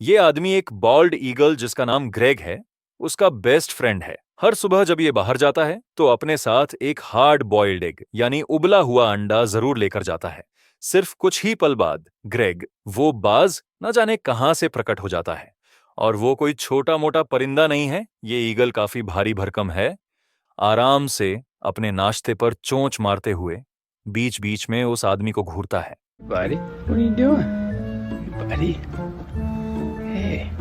ये आदमी एक बॉल्ड ईगल जिसका नाम ग्रेग है, उसका बेस्ट फ्रेंड है। हर सुबह जब ये बाहर जाता है तो अपने साथ एक हार्ड बॉइल्ड एग यानी उबला हुआ अंडा जरूर लेकर जाता है। सिर्फ कुछ ही पल बाद ग्रेग, वो बाज, न जाने कहां से प्रकट हो जाता है। और वो कोई छोटा मोटा परिंदा नहीं है, ये ईगल काफी भारी भरकम है। आराम से अपने नाश्ते पर चोंच मारते हुए बीच बीच में उस आदमी को घूरता है। Buddy, what are you doing? Buddy. Hey.